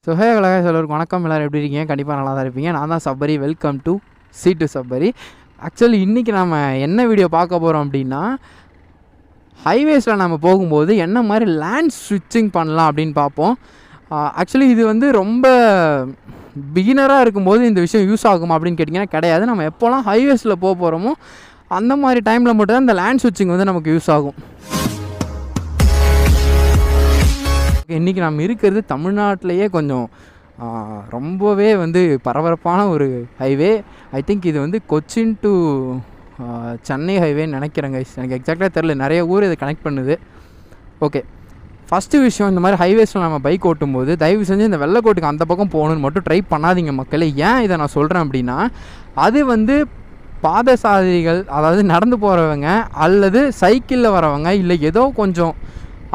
So ஹே கலகாய் எல்லோருக்கும் வணக்கம். எல்லோரும் எப்படி இருக்கீங்க? கண்டிப்பாக நல்லா தான் இருப்பீங்க. நான் தான் சப்பரி. வெல்கம் டு சி2 சப்பரி. ஆக்சுவலி இன்றைக்கி நம்ம என்ன வீடியோ பார்க்க போகிறோம் அப்படின்னா, ஹைவேஸில் நம்ம போகும்போது என்ன மாதிரி லேண்ட் ஸ்விட்சிங் பண்ணலாம் அப்படின்னு பார்ப்போம். ஆக்சுவலி இது வந்து ரொம்ப பிகினராக இருக்கும்போது இந்த விஷயம் யூஸ் ஆகுமா அப்படின்னு கேட்டிங்கன்னா கிடையாது. நம்ம எப்போலாம் ஹைவேஸில் போகிறோமோ அந்த மாதிரி டைமில் மட்டும்தான் இந்த லேண்ட் ஸ்விட்சிங் வந்து நமக்கு யூஸ் ஆகும். இன்றைக்கி நம்ம இருக்கிறது தமிழ்நாட்டிலையே கொஞ்சம் ரொம்பவே வந்து பரபரப்பான ஒரு ஹைவே. ஐ திங்க் இது வந்து கொச்சின் டு சென்னை ஹைவேன்னு நினைக்கிறேங்க. எனக்கு எக்ஸாக்டாக தெரில, நிறைய ஊர் இதை கனெக்ட் பண்ணுது. ஓகே, ஃபஸ்ட்டு விஷயம், இந்த மாதிரி ஹைவேஸில் நம்ம பைக் ஓட்டும்போது தயவு செஞ்சு இந்த வெள்ளைக்கோட்டுக்கு அந்த பக்கம் போகணுன்னு மட்டும் ட்ரை பண்ணாதீங்க மக்களே. ஏன் இதை நான் சொல்கிறேன் அப்படின்னா, அது வந்து பாதசாரிகள், அதாவது நடந்து போகிறவங்க அல்லது சைக்கிளில் வரவங்க, இல்லை ஏதோ கொஞ்சம்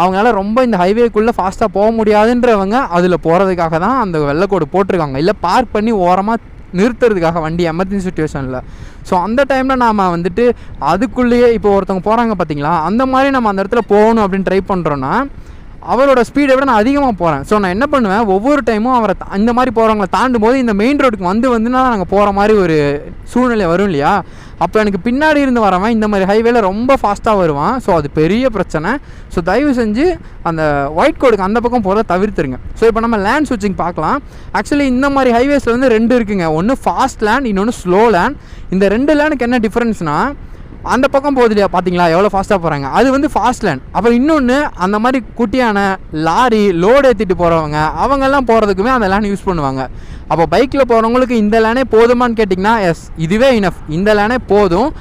அவங்களால ரொம்ப இந்த ஹைவேக்குள்ளே ஃபாஸ்ட்டாக போக முடியாதுன்றவங்க அதில் போகிறதுக்காக தான் அந்த வெள்ளைக்கோடு போட்டிருக்காங்க. இல்லை பார்க் பண்ணி ஓரமாக நிறுத்துறதுக்காக வண்டி எமர்ஜென்சி சுச்சுவேஷனில். ஸோ அந்த டைமில் நாம் வந்துட்டு அதுக்குள்ளேயே இப்போ ஒருத்தவங்க போகிறாங்க பார்த்தீங்களா, அந்த மாதிரி நம்ம அந்த இடத்துல போகணும் அப்படின்னு ட்ரை பண்ணுறோன்னா அவரோட ஸ்பீடை விட நான் அதிகமாக போகிறேன். ஸோ நான் என்ன பண்ணுவேன், ஒவ்வொரு டைமும் அவரை இந்த மாதிரி போகிறவங்களை தாண்டும் போது இந்த மெயின் ரோடுக்கு வந்துன்னா நாங்கள் போகிற மாதிரி ஒரு சூழ்நிலை வரும் இல்லையா. அப்போ எனக்கு பின்னாடி இருந்து வரவன் இந்த மாதிரி ஹைவேல ரொம்ப ஃபாஸ்ட்டாக வருவான். ஸோ அது பெரிய பிரச்சனை. ஸோ தயவு செஞ்சு அந்த ஒயிட் கோடுக்கு அந்த பக்கம் போகிறத தவிர்த்துருங்க. ஸோ இப்போ நம்ம லேண்ட் ஸ்விட்சிங் பார்க்கலாம். ஆக்சுவலி இந்த மாதிரி ஹைவேஸில் வந்து ரெண்டு இருக்குங்க. ஒன்று ஃபாஸ்ட் லேண்ட், இன்னொன்று ஸ்லோ லேண்ட். இந்த ரெண்டு லேண்டுக்கு என்ன டிஃப்ரென்ஸ்னால், அந்த பக்கம் போகுது இல்லையா, பார்த்தீங்களா எவ்வளோ ஃபாஸ்ட்டாக போகிறாங்க, அது வந்து ஃபாஸ்ட் லேண்ட். அப்புறம் இன்னொன்று, அந்த மாதிரி குட்டியான லாரி லோடு ஏற்றிட்டு போகிறவங்க அவங்கெல்லாம் போகிறதுக்குமே அந்த லேண்ட் யூஸ் பண்ணுவாங்க. அப்போ பைக்கில் போகிறவங்களுக்கு இந்த லேனே போதுமான்னு கேட்டிங்கன்னா எஸ், இதுவே இனஃப், இந்த லேனே போதும்.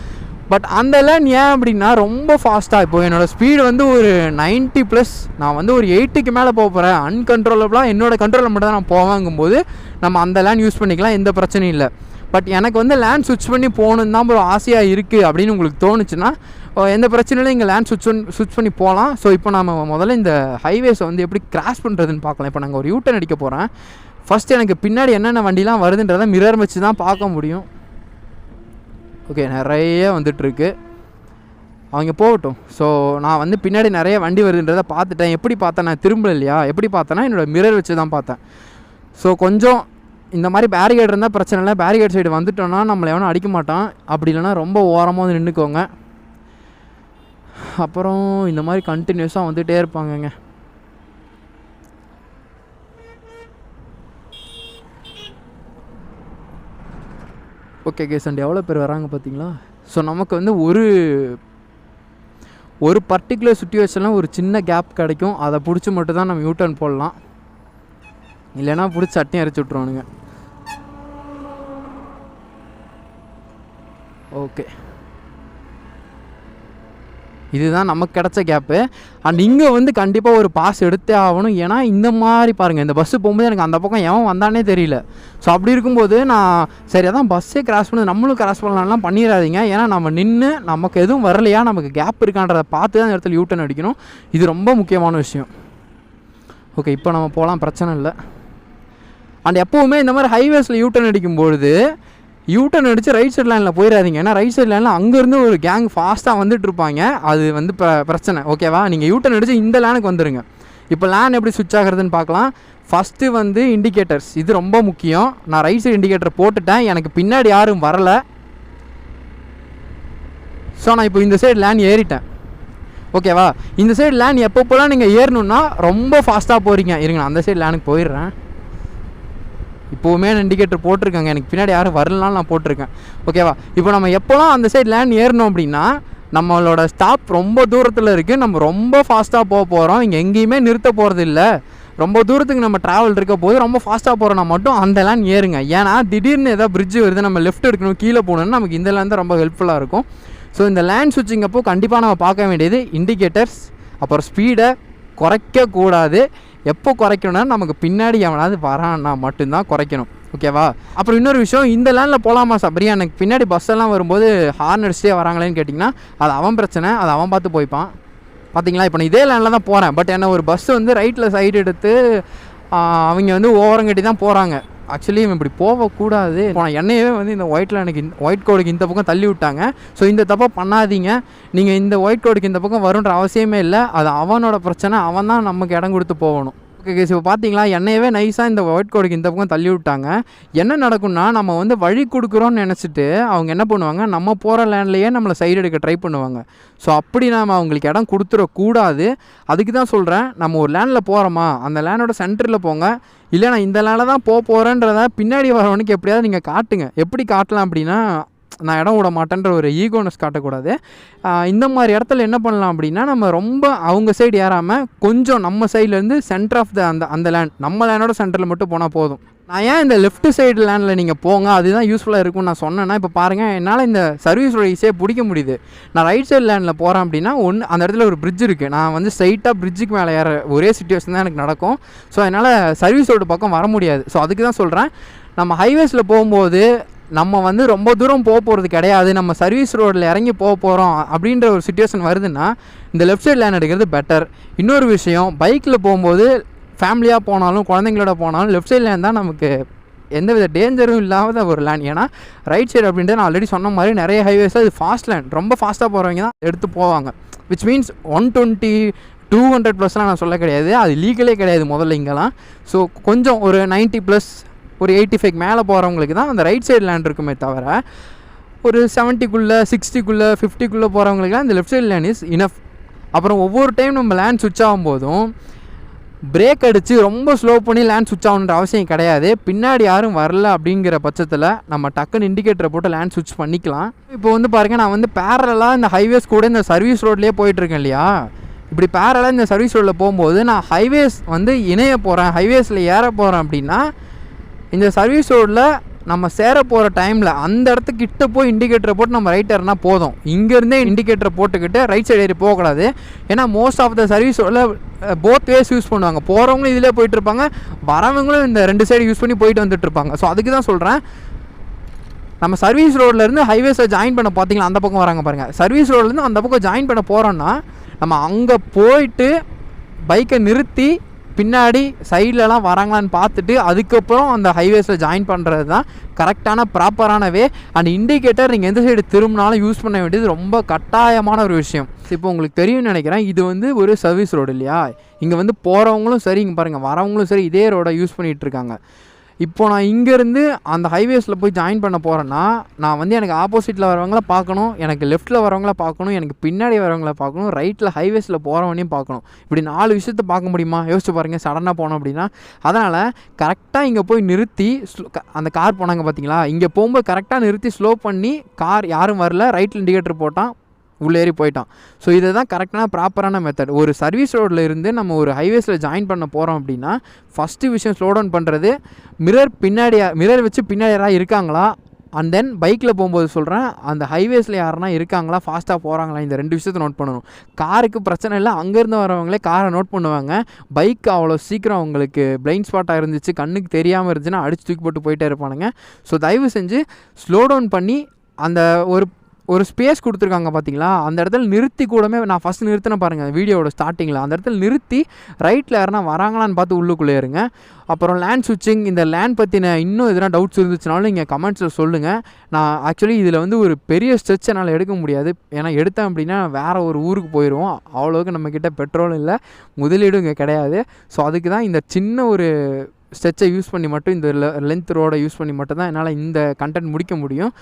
பட் அந்த லேன் ஏன் அப்படின்னா ரொம்ப ஃபாஸ்ட்டாக, இப்போ என்னோடய ஸ்பீடு வந்து ஒரு 90+, நான் வந்து ஒரு 80க்கு மேலே போக போகிறேன், அன்கண்ட்ரோலபிளாக என்னோடய கண்ட்ரோலில் மட்டும் தான் நான் போவாங்கும்போது நம்ம அந்த லேன் யூஸ் பண்ணிக்கலாம், எந்த பிரச்சனையும் இல்லை. பட் எனக்கு வந்து லேண்ட் ஸ்விட்ச் பண்ணி போகணுன்னு தான் ஒரு ஆசையாக இருக்குது அப்படின்னு உங்களுக்கு தோணுச்சுன்னா எந்த பிரச்சனையும் இங்கே லேண்ட் ஸ்விட்ச் பண்ணி போகலாம். ஸோ இப்போ நம்ம முதல்ல இந்த ஹைவேஸை வந்து எப்படி கிராஸ் பண்ணுறதுன்னு பார்க்கலாம். இப்போ நாங்கள் ஒரு யூட்டர்ன் அடிக்க போகிறேன். ஃபஸ்ட்டு எனக்கு பின்னாடி என்னென்ன வண்டிலாம் வருதுன்றதை மிரர் வச்சு தான் பார்க்க முடியும். ஓகே, நிறைய வந்துட்டுருக்கு, அவங்க போகட்டும். ஸோ நான் வந்து பின்னாடி நிறைய வண்டி வருதுன்றதை பார்த்துட்டேன். எப்படி பார்த்தேன், நான் திரும்ப இல்லையா, எப்படி பார்த்தேன்னா என்னோடய மிரர் வச்சு தான் பார்த்தேன். ஸோ கொஞ்சம் இந்த மாதிரி பேரிகேட் இருந்தால் பிரச்சனை இல்லை. பேரிகேட் சைடு வந்துட்டோன்னா நம்மளை எவனும் அடிக்க மாட்டான். அப்படி இல்லைனா ரொம்ப ஓரமாக வந்து நின்றுக்கோங்க. அப்புறம் இந்த மாதிரி கண்டினியூஸாக வந்துகிட்டே இருப்பாங்கங்க. ஓகே கேஸ், அண்ட் எவ்வளோ பேர் வராங்க பார்த்தீங்களா. ஸோ நமக்கு வந்து ஒரு பர்டிகுலர் சுச்சுவேஷனில் ஒரு சின்ன கேப் கிடைக்கும். அதை பிடிச்சி மட்டும் தான் நம்ம யூட்டர்ன் போடலாம், இல்லைனா பிடிச்சி சட்டையும் அரைச்சி விட்ருவானுங்க. ஓகே, இதுதான் நமக்கு கிடச்ச கேப்பு. அண்ட் இங்கே வந்து கண்டிப்பாக ஒரு பாஸ் எடுத்தே ஆகணும். ஏன்னா இந்த மாதிரி பாருங்கள், இந்த பஸ்ஸு போகும்போது எனக்கு அந்த பக்கம் எவன் வந்தானே தெரியல. ஸோ அப்படி இருக்கும்போது நான் சரி அதான் பஸ்ஸே கிராஸ் பண்ணி நம்மளும் கிராஸ் பண்ணலாம்லாம் பண்ணிடாதீங்க. ஏன்னா நம்ம நின்று நமக்கு எதுவும் வரலையா, நமக்கு கேப் இருக்கான்றதை பார்த்து தான் இந்த இடத்துல யூட்டர்ன் அடிக்கணும். இது ரொம்ப முக்கியமான விஷயம். ஓகே, இப்போ நம்ம போகலாம், பிரச்சனை இல்லை. அண்ட் எப்போவுமே இந்த மாதிரி ஹைவேஸில் யூட்டர்ன் அடிக்கும்பொழுது யூட்டர்ன் அடித்து ரைட் சைட் லைனில் போயிடாதீங்க. ஏன்னா ரைட் சைட் லைனில் அங்கேருந்து ஒரு கேங் ஃபாஸ்ட்டாக வந்துட்டு இருப்பாங்க. அது வந்து பிரச்சனை. ஓகேவா, நீங்கள் யூட்டர்ன் அடித்து இந்த லேனுக்கு வந்துடுங்க. இப்போ லேன் எப்படி ஸ்விட்ச் ஆகுறதுன்னு பார்க்கலாம். ஃபஸ்ட்டு வந்து இண்டிகேட்டர்ஸ், இது ரொம்ப முக்கியம். நான் ரைட் சைடு இண்டிகேட்டர் போட்டுட்டேன், எனக்கு பின்னாடி யாரும் வரலை. ஸோ நான் இப்போ இந்த சைடு லேன் ஏறிட்டேன். ஓகேவா, இந்த சைடு லேன் எப்பப்போலாம் நீங்கள் ஏறணுன்னா ரொம்ப ஃபாஸ்ட்டாக போகிறீங்க. இருங்க, நான் அந்த சைடு லேனுக்கு போயிடுறேன். இப்போவுமே இண்டிகேட்டர் போட்டிருக்காங்க, எனக்கு பின்னாடி யாரும் வரலனாலும் நான் போட்டிருக்கேன். ஓகேவா, இப்போ நம்ம எப்போலாம் அந்த சைடு லேண்ட் ஏறணும் அப்படின்னா நம்மளோட ஸ்டாப் ரொம்ப தூரத்தில் இருக்குது, நம்ம ரொம்ப ஃபாஸ்ட்டாக போகிறோம், இங்கே எங்கேயுமே நிறுத்த போகிறது இல்லை, ரொம்ப தூரத்துக்கு நம்ம ட்ராவல் இருக்க போது ரொம்ப ஃபாஸ்ட்டாக போகிறோன்னா மட்டும் அந்த லேண்ட் ஏறுங்க. ஏன்னா திடீர்னு ஏதாவது பிரிட்ஜ் வருது, நம்ம லெஃப்ட் எடுக்கணும், கீழே போகணுன்னு நமக்கு இந்த லேண்ட் தான் ரொம்ப ஹெல்ப்ஃபுல்லாக இருக்கும். ஸோ இந்த லேண்ட் ஸ்விட்சிங் அப்போ கண்டிப்பாக நம்ம பார்க்க வேண்டியது இண்டிகேட்டர்ஸ். அப்புறம் ஸ்பீடை குறைக்கக்கூடாது. எப்போ குறைக்கணும்னா நமக்கு பின்னாடி எவனாவது வரான்னா மட்டும்தான் குறைக்கணும். ஓகேவா, அப்புறம் இன்னொரு விஷயம், இந்த லேனில் போகலாமா சபரியா, எனக்கு பின்னாடி பஸ்ஸெல்லாம் வரும்போது ஹார்ன் அடிச்சிட்டே வராங்களேன்னு கேட்டிங்கன்னா அது அவன் பிரச்சனை, அது அவன் பார்த்து போய்ப்பான். பார்த்தீங்களா, இப்போ நான் இதே லேனில் தான் போகிறேன். பட் என்ன ஒரு பஸ்ஸு வந்து ரைட்டில் சைடு எடுத்து அவங்க வந்து ஓரங்கட்டி தான் போகிறாங்க. ஆக்சுவலி இப்படி போகக்கூடாது. போனால் என்னையே வந்து இந்த ஒயிட் கோடுக்கு இந்த பக்கம் தள்ளி விட்டாங்க. ஸோ இந்த தப்பை பண்ணாதீங்க. நீங்கள் இந்த ஒயிட் கோடுக்கு இந்த பக்கம் வருன்ற அவசியமே இல்லை. அது அவனோட பிரச்சனை, அவன் தான் நமக்கு இடம் கொடுத்து போகணும். ஓகே இப்போ பார்த்தீங்களா, என்னையவே நைஸாக இந்த ஒயிட் கோடுக்கு இந்த பக்கம் தள்ளி விட்டாங்க. என்ன நடக்கும்னா, நம்ம வந்து வழி கொடுக்குறோன்னு நினச்சிட்டு அவங்க என்ன பண்ணுவாங்க, நம்ம போகிற லேண்ட்லேயே நம்மளை சைடு எடுக்க ட்ரை பண்ணுவாங்க. ஸோ அப்படி நாம் அவங்களுக்கு இடம் கொடுத்துடக்கூடாது. அதுக்கு தான் சொல்கிறேன், நம்ம ஒரு லேண்டில் போகிறோமா, அந்த லேண்டோட சென்டரில் போங்க. இல்லை நான் இந்த லேண்டில் தான் போகிறேன்றத பின்னாடி வரவனுக்கு எப்படியாவது நீங்கள் காட்டுங்க. எப்படி காட்டலாம் அப்படின்னா, நான் இடம் விட மாட்டேன்ற ஒரு ஈகோனஸ் காட்டக்கூடாது. இந்த மாதிரி இடத்துல என்ன பண்ணலாம் அப்படின்னா, நம்ம ரொம்ப அவங்க சைடு ஏறாமல் கொஞ்சம் நம்ம சைட்லேருந்து சென்டர் ஆஃப் அந்த லேண்ட், நம்ம லேண்டோட சென்டரில் மட்டும் போனால் போதும். நான் ஏன் இந்த லெஃப்ட் சைடு லேண்டில் நீங்கள் போங்க, அதுதான் யூஸ்ஃபுல்லாக இருக்கும்னு நான் சொன்னேன்னா, இப்போ பாருங்கள், என்னால் இந்த சர்வீஸோட ஈஸியாக பிடிக்க முடியுது. நான் ரைட் சைடு லேண்டில் போகிறேன் அப்படின்னா, அந்த இடத்துல ஒரு பிரிட்ஜ் இருக்குது. நான் வந்து ஸ்ட்ரைட்டாக பிரிட்ஜுக்கு மேலே ஏற ஒரே சிச்சுவேஷன் தான் எனக்கு நடக்கும். ஸோ அதனால் சர்வீஸ் ரோடு பக்கம் வர முடியாது. ஸோ அதுக்கு தான் சொல்கிறேன், நம்ம ஹைவேஸில் போகும்போது நம்ம வந்து ரொம்ப தூரம் போகிறது கிடையாது, நம்ம சர்வீஸ் ரோடில் இறங்கி போகிறோம் அப்படின்ற ஒரு சிச்சுவேஷன் வருதுன்னா இந்த லெஃப்ட் சைட் லேன் எடுக்கிறது பெட்டர். இன்னொரு விஷயம், பைக்கில் போகும்போது ஃபேமிலியாக போனாலும் குழந்தைங்களோட போனாலும் லெஃப்ட் சைட் லேன் தான் நமக்கு எந்தவித டேஞ்சரும் இல்லாத ஒரு லேன். ஏன்னா ரைட் சைடு அப்படின்றது நான் ஆல்ரெடி சொன்ன மாதிரி நிறைய ஹைவேஸில் இது ஃபாஸ்ட் லேன், ரொம்ப ஃபாஸ்ட்டாக போகிறவங்க தான் எடுத்து போவாங்க. விச் மீன்ஸ் 120 200+ நான் சொல்ல கிடையாது, அது லீகலே கிடையாது முதல்ல இங்கெல்லாம். ஸோ கொஞ்சம் ஒரு 90+ ஒரு 85 மேலே போகிறவங்களுக்கு தான் அந்த ரைட் சைடு லேண்ட் இருக்குமே தவிர, ஒரு 70க்குள்ளே 60க்குள்ளே 50க்குள்ளே போகிறவங்களுக்குலாம் இந்த left side land is enough. அப்புறம் ஒவ்வொரு டைம் நம்ம லேண்ட் சுவிட்ச் ஆகும்போதும் பிரேக் அடித்து ரொம்ப ஸ்லோ பண்ணி லேண்ட் சுவிட்ச் ஆகணுன்ற அவசியம் கிடையாது. பின்னாடி யாரும் வரல அப்படிங்கிற பட்சத்தில் நம்ம டக்குன்னு இண்டிகேட்டரை போட்டு லேண்ட் சுவிட்ச் பண்ணிக்கலாம். இப்போ வந்து பாருங்கள், நான் வந்து பேரலாக இந்த ஹைவேஸ் கூட இந்த சர்வீஸ் ரோட்லேயே போயிட்டுருக்கேன் இல்லையா. இப்படி பேரலாக இந்த சர்வீஸ் ரோடில் போகும்போது நான் ஹைவேஸ் வந்து இணைய போகிறேன், ஹைவேஸில் ஏற போகிறேன் அப்படின்னா, இந்த சர்வீஸ் ரோடில் நம்ம சேர போகிற டைமில் அந்த இடத்துக்கிட்ட போய் இண்டிகேட்டரை போட்டு நம்ம ரைட் ஏறினா போதும். இங்கேருந்தே இண்டிகேட்டரை போட்டுக்கிட்டு ரைட் சைடு ஏறி போகக்கூடாது. ஏன்னா மோஸ்ட் ஆஃப் த சர்வீஸ் ரோடில் போத் வேஸ் யூஸ் பண்ணுவாங்க. போகிறவங்களும் இதிலே போயிட்டுருப்பாங்க, வரவங்களும் இந்த 2 சைடு யூஸ் பண்ணி போயிட்டு வந்துட்டுருப்பாங்க. ஸோ அதுக்கு தான் சொல்கிறேன், நம்ம சர்வீஸ் ரோட்லேருந்து ஹைவேஸை ஜாயின் பண்ண பார்த்தீங்களா, அந்த பக்கம் வராங்க பாருங்கள். சர்வீஸ் ரோட்லேருந்து அந்த பக்கம் ஜாயின் பண்ண போகிறோன்னா நம்ம அங்கே போயிட்டு பைக்கை நிறுத்தி பின்னாடி சைட்லலாம் வராங்களான்னு பார்த்துட்டு அதுக்கப்புறம் அந்த ஹைவேஸில் ஜாயின் பண்ணுறது தான் கரெக்டான ப்ராப்பரான வே. அண்ட் இண்டிகேட்டர் நீங்கள் எந்த சைடு திரும்பினாலும் யூஸ் பண்ண வேண்டியது ரொம்ப கட்டாயமான ஒரு விஷயம். இப்போ உங்களுக்கு தெரியும்னு நினைக்கிறேன், இது வந்து ஒரு சர்வீஸ் ரோடு இல்லையா. இங்கே வந்து போகிறவங்களும் சரி, இங்கே பாருங்கள் வரவங்களும் சரி இதே ரோடை யூஸ் பண்ணிகிட்ருக்காங்க. இப்போ நான் இங்கேருந்து அந்த ஹைவேஸில் போய் ஜாயின் பண்ண போகிறேன்னா, நான் வந்து எனக்கு ஆப்போசிட்டில் வரவங்கள பார்க்கணும், எனக்கு லெஃப்ட்டில் வரவங்கள பார்க்கணும், எனக்கு பின்னாடி வரவங்கள பார்க்கணும், ரைட்டில் ஹைவேஸில் போகிறவனையும் பார்க்கணும். இப்படி 4 விஷயத்தை பார்க்க முடியுமா? யோசிச்சு பாருங்கள், சடனாக போனோம் அப்படின்னா. அதனால் கரெக்டாக இங்கே போய் நிறுத்தி அந்த கார் போனாங்க பார்த்தீங்களா, இங்கே போகும்போது கரெக்டாக நிறுத்தி ஸ்லோ பண்ணி கார் யாரும் வரல, ரைட்டில் இண்டிகேட்டர் போட்டான், உள்ளே ஏறி போயிட்டான். ஸோ இதை தான் கரெக்டான ப்ராப்பரான மெத்தட். ஒரு சர்வீஸ் ரோடில் இருந்து நம்ம ஒரு ஹைவேஸில் ஜாயின் பண்ண போகிறோம் அப்படின்னா ஃபஸ்ட்டு விஷயம் ஸ்லோ டவுன் பண்ணுறது, மிரர் வச்சு பின்னாடி யாராவது இருக்காங்களா, அண்ட் தென் பைக்கில் போகும்போது சொல்கிறேன், அந்த ஹைவேஸில் யாருன்னா இருக்காங்களா, ஃபாஸ்ட்டாக போகிறாங்களா, இந்த 2 விஷயத்தை நோட் பண்ணணும். காருக்கு பிரச்சனை இல்லை, அங்கேருந்து வரவங்களே காரை நோட் பண்ணுவாங்க. பைக் அவ்வளோ சீக்கிரம் அவங்களுக்கு பிளைண்ட் ஸ்பாட்டாக இருந்துச்சு, கண்ணுக்கு தெரியாமல் இருந்துச்சுன்னா அடித்து தூக்கி போட்டு போயிட்டே இருப்பானுங்க. ஸோ தயவு செஞ்சு ஸ்லோ டவுன் பண்ணி அந்த ஒரு ஸ்பேஸ் கொடுத்துருக்காங்க பார்த்தீங்களா, அந்த இடத்துல நிறுத்தி கூடமே நான் ஃபஸ்ட்டு நிறுத்தின பாருங்கள் வீடியோவோட ஸ்டார்டிங்கில், அந்த இடத்துல நிறுத்தி ரைட்டில் யாருன்னா வராங்களான்னு பார்த்து உள்ளுக்குள்ளே இருங்க. அப்புறம் லேண்ட் சுவிட்சிங், இந்த லேண்ட் பற்றின இன்னும் எதனா டவுட்ஸ் இருந்துச்சுனாலும் நீங்கள் கமெண்ட்ஸில் சொல்லுங்கள். நான் ஆக்சுவலி இதில் வந்து ஒரு பெரிய ஸ்ட்ரெச் என்னால் எடுக்க முடியாது, ஏன்னா எடுத்தேன் அப்படின்னா வேறு ஒரு ஊருக்கு போயிடுவோம். அவ்வளோவுக்கு நம்மக்கிட்ட பெட்ரோலும் இல்லை, முதலீடும் இங்கே கிடையாது. ஸோ அதுக்கு தான் இந்த சின்ன ஒரு ஸ்ட்ரெச்சை யூஸ் பண்ணி மட்டும், இந்த லென்த் ரோடை யூஸ் பண்ணி மட்டும் தான் என்னால் இந்த கண்டென்ட் முடிக்க முடியும்.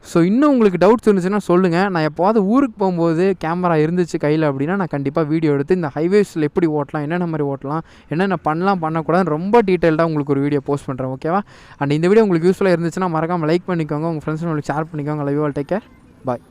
ஸோ இன்னும் உங்களுக்கு டவுட்ஸ் இருந்துச்சுன்னா சொல்லுங்கள். நான் எப்போது ஊருக்கு போகும்போது கேமரா இருந்துச்சு கையில் அப்படின்னா நான் கண்டிப்பாக வீடியோ எடுத்து இந்த ஹைவேஸில் எப்படி ஓட்டலாம், என்னென்ன மாதிரி ஓட்டலாம், என்னென்ன பண்ணக்கூடாதுன்னு ரொம்ப டீட்டெயில்டாக உங்களுக்கு ஒரு வீடியோ போஸ்ட் பண்ணுறேன். ஓகேவா? அண்ட் இந்த வீடியோ உங்களுக்கு யூஸ்ஃபுல்லாக இருந்துச்சுன்னா மறக்காமல் லைக் பண்ணிக்கோங்க, உங்கள் ஃப்ரெண்ட்ஸ் உங்களுக்கு ஷேர் பண்ணிக்கோங்க. Love you all, take care, bye.